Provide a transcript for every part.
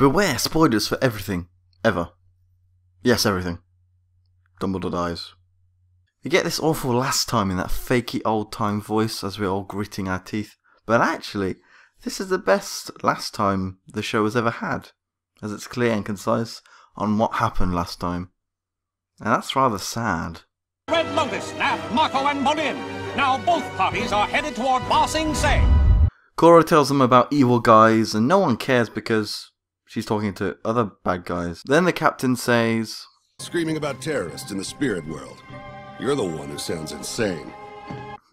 Beware spoilers for everything. Ever. Yes, everything. Dumbledore dies. We get this awful last time in that fakey old time voice as we're all gritting our teeth. But actually, this is the best last time the show has ever had, as it's clear and concise on what happened last time. And that's rather sad. Red Lotus nabbed Mako and Bolin. Now both parties are headed toward Ba Sing Se. Korra tells them about evil guys and no one cares because she's talking to other bad guys. Then the captain says, "Screaming about terrorists in the spirit world. You're the one who sounds insane."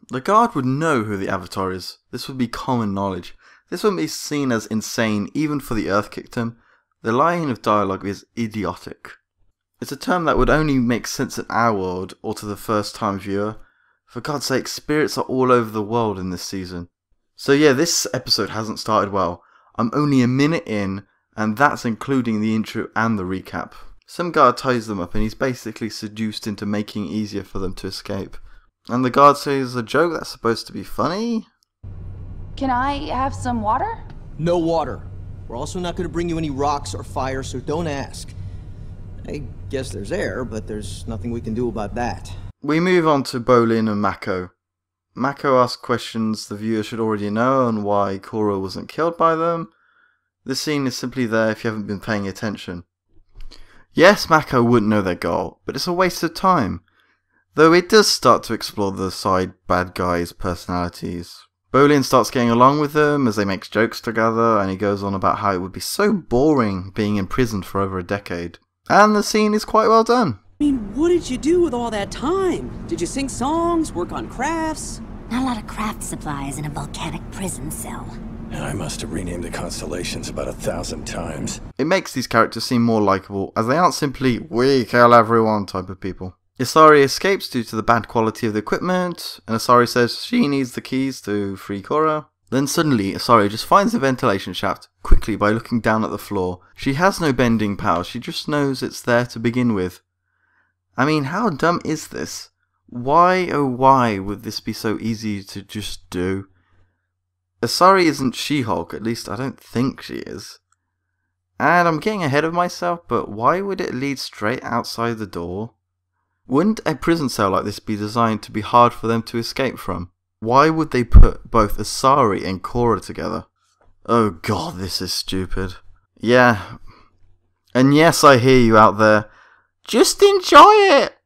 The guard would know who the Avatar is. This would be common knowledge. This wouldn't be seen as insane even for the Earth Kingdom. The line of dialogue is idiotic. It's a term that would only make sense in our world or to the first time viewer. For God's sake, spirits are all over the world in this season. So yeah, this episode hasn't started well. I'm only a minute in, and that's including the intro and the recap. Some guard ties them up and he's basically seduced into making it easier for them to escape. And the guard says a joke that's supposed to be funny. Can I have some water? No water. We're also not going to bring you any rocks or fire, so don't ask. I guess there's air, but there's nothing we can do about that. We move on to Bolin and Mako. Mako asks questions the viewer should already know on why Korra wasn't killed by them. This scene is simply there if you haven't been paying attention. Yes, Mako wouldn't know their goal, but it's a waste of time. Though it does start to explore the side bad guys' personalities. Bolin starts getting along with them as they make jokes together, and he goes on about how it would be so boring being imprisoned for over a decade. And the scene is quite well done. I mean, what did you do with all that time? Did you sing songs, work on crafts? Not a lot of craft supplies in a volcanic prison cell. I must have renamed the constellations about 1,000 times. It makes these characters seem more likeable, as they aren't simply "we kill everyone" type of people. Isari escapes due to the bad quality of the equipment, and Isari says she needs the keys to free Korra. Then suddenly, Isari just finds the ventilation shaft quickly by looking down at the floor. She has no bending power, she just knows it's there to begin with. I mean, how dumb is this? Why, oh why, would this be so easy to just do? Isari isn't She-Hulk, at least I don't think she is. And I'm getting ahead of myself, but why would it lead straight outside the door? Wouldn't a prison cell like this be designed to be hard for them to escape from? Why would they put both Isari and Korra together? Oh god, this is stupid. Yeah. And yes, I hear you out there. Just enjoy it!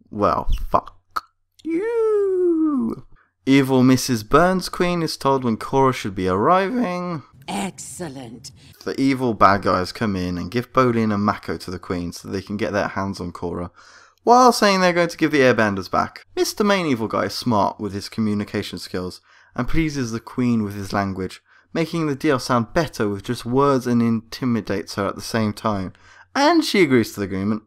Well, fuck you. Evil Mrs. Burns Queen is told when Korra should be arriving. Excellent. The evil bad guys come in and give Bolin and Mako to the Queen so they can get their hands on Korra, while saying they're going to give the airbenders back. Mr. Main Evil Guy is smart with his communication skills and pleases the Queen with his language, making the deal sound better with just words and intimidates her at the same time, and she agrees to the agreement.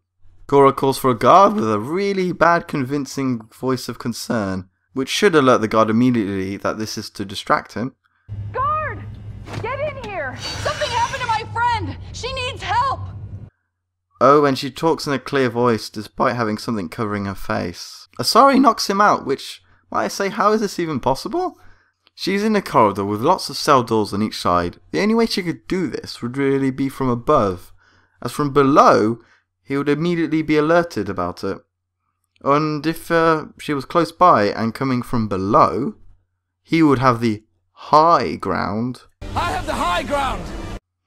Korra calls for a guard with a really bad convincing voice of concern, which should alert the guard immediately that this is to distract him. Guard! Get in here! Something happened to my friend! She needs help! Oh, and she talks in a clear voice despite having something covering her face. Isari knocks him out, which, might I say, how is this even possible? She's in a corridor with lots of cell doors on each side. The only way she could do this would really be from above, as from below, he would immediately be alerted about it. And if she was close by and coming from below, he would have the high ground. I have the high ground!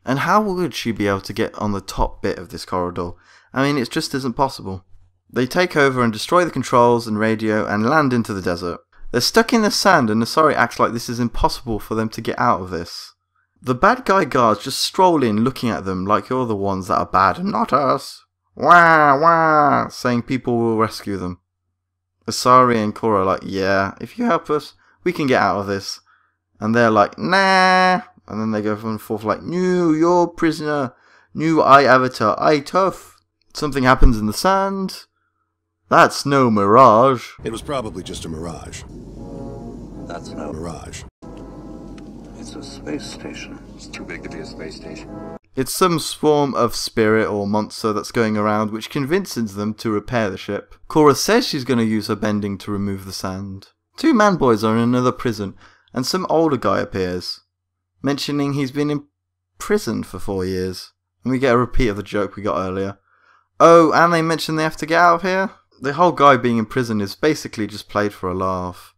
And how would she be able to get on the top bit of this corridor? I mean, it just isn't possible. They take over and destroy the controls and radio and land into the desert. They're stuck in the sand and Isari acts like this is impossible for them to get out of this. The bad guy guards just stroll in looking at them like you're the ones that are bad and not us. Wah, wah, saying people will rescue them. Isari and Korra are like, yeah, if you help us, we can get out of this. And they're like, nah. And then they go back and forth like, no, you're prisoner. No, I Avatar, I tough. Something happens in the sand. That's no mirage. It was probably just a mirage. That's no Mirage. It's a space station. It's too big to be a space station. It's some swarm of spirit or monster that's going around which convinces them to repair the ship. Korra says she's going to use her bending to remove the sand. Two man-boys are in another prison and some older guy appears, mentioning he's been in prison for 4 years. And we get a repeat of the joke we got earlier. Oh, and they mention they have to get out of here? The whole guy being in prison is basically just played for a laugh.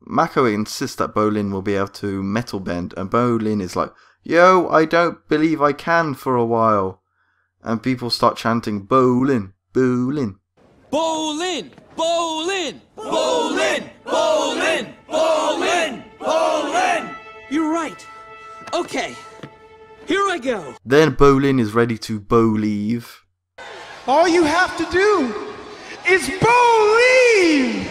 Mako insists that Bolin will be able to metal bend, and Bolin is like, yo, I don't believe I can for a while. And people start chanting, Bolin, Bolin. Bolin! Bolin! Bolin! Bolin! Bolin! Bolin! You're right. Okay, here I go. Then Bolin is ready to believe. All you have to do is believe!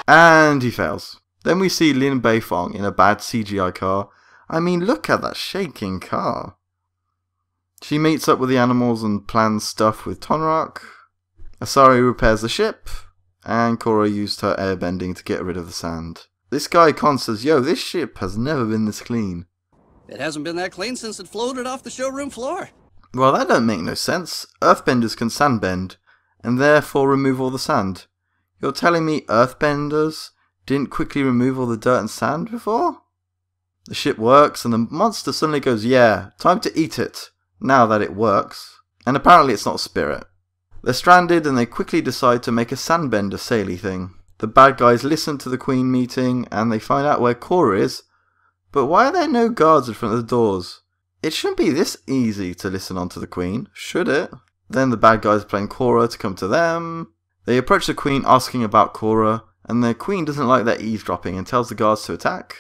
And he fails. Then we see Lin Beifong in a bad CGI car. I mean, look at that shaking car. She meets up with the animals and plans stuff with Tonrak. Asari repairs the ship, and Korra used her airbending to get rid of the sand. This guy Kon says, yo, this ship has never been this clean. It hasn't been that clean since it floated off the showroom floor. Well, that don't make no sense. Earthbenders can sandbend, and therefore remove all the sand. You're telling me earthbenders didn't quickly remove all the dirt and sand before? The ship works, and the monster suddenly goes, yeah, time to eat it, now that it works. And apparently it's not a spirit. They're stranded, and they quickly decide to make a sandbender saily thing. The bad guys listen to the Queen meeting, and they find out where Korra is. But why are there no guards in front of the doors? It shouldn't be this easy to listen on to the Queen, should it? Then the bad guys blame Korra to come to them. They approach the Queen asking about Korra, and the Queen doesn't like their eavesdropping and tells the guards to attack.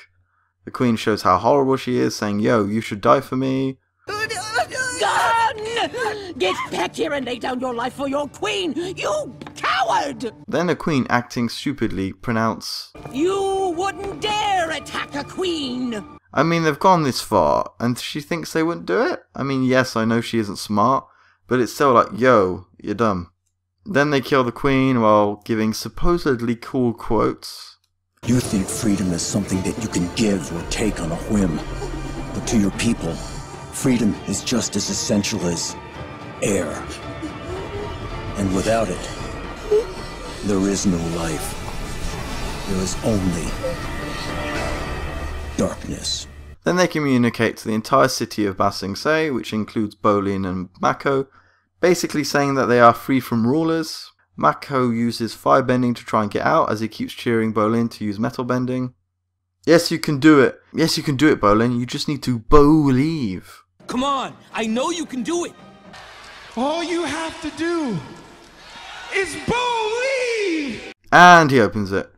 The Queen shows how horrible she is, saying, yo, you should die for me. Gun! Get back here and lay down your life for your queen, you coward! Then the Queen, acting stupidly, pronounce, You wouldn't dare attack a queen! I mean, they've gone this far, and she thinks they wouldn't do it? I mean, yes, I know she isn't smart, but it's still like, yo, you're dumb. Then they kill the Queen while giving supposedly cool quotes. You think freedom is something that you can give or take on a whim. But to your people, freedom is just as essential as air. And without it, there is no life. There is only darkness. Then they communicate to the entire city of Ba Sing Se, which includes Bolin and Mako, basically saying that they are free from rulers. Mako uses firebending to try and get out, as he keeps cheering Bolin to use metal bending. Yes, you can do it. Yes, you can do it, Bolin. You just need to believe. Come on, I know you can do it. All you have to do is believe! And he opens it.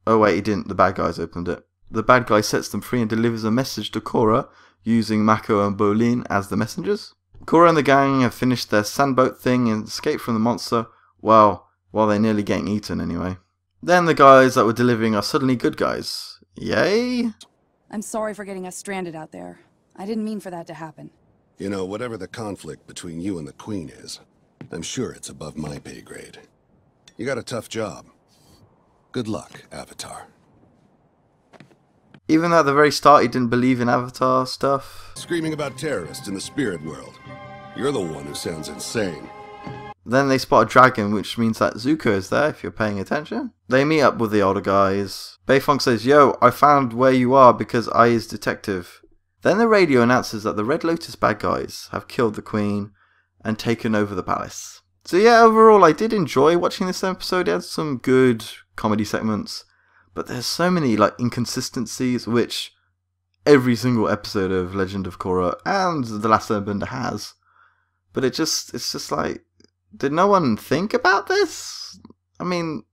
Oh wait, he didn't. The bad guys opened it. The bad guy sets them free and delivers a message to Korra, using Mako and Bolin as the messengers. Korra and the gang have finished their sandboat thing and escaped from the monster, well, while they're nearly getting eaten anyway. Then the guys that were delivering are suddenly good guys. Yay! I'm sorry for getting us stranded out there. I didn't mean for that to happen. You know, whatever the conflict between you and the Queen is, I'm sure it's above my pay grade. You got a tough job. Good luck, Avatar. Even though at the very start he didn't believe in Avatar stuff. Screaming about terrorists in the spirit world. You're the one who sounds insane. Then they spot a dragon, which means that Zuko is there, if you're paying attention. They meet up with the older guys. Beifong says, yo, I found where you are because I is detective. Then the radio announces that the Red Lotus bad guys have killed the Queen and taken over the palace. So yeah, overall I did enjoy watching this episode. It had some good comedy segments. But there's so many like inconsistencies, which every single episode of Legend of Korra and The Last Airbender has. But it's just like, did no one think about this? I mean,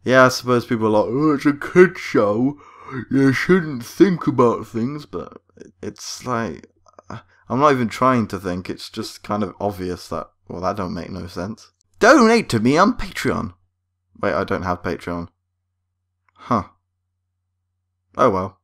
yeah, I suppose people are like, oh, it's a kid show, you shouldn't think about things, but it's like, I'm not even trying to think, it's just kind of obvious that, well, that don't make no sense. Donate to me on Patreon. Wait, I don't have Patreon. Huh. Oh well.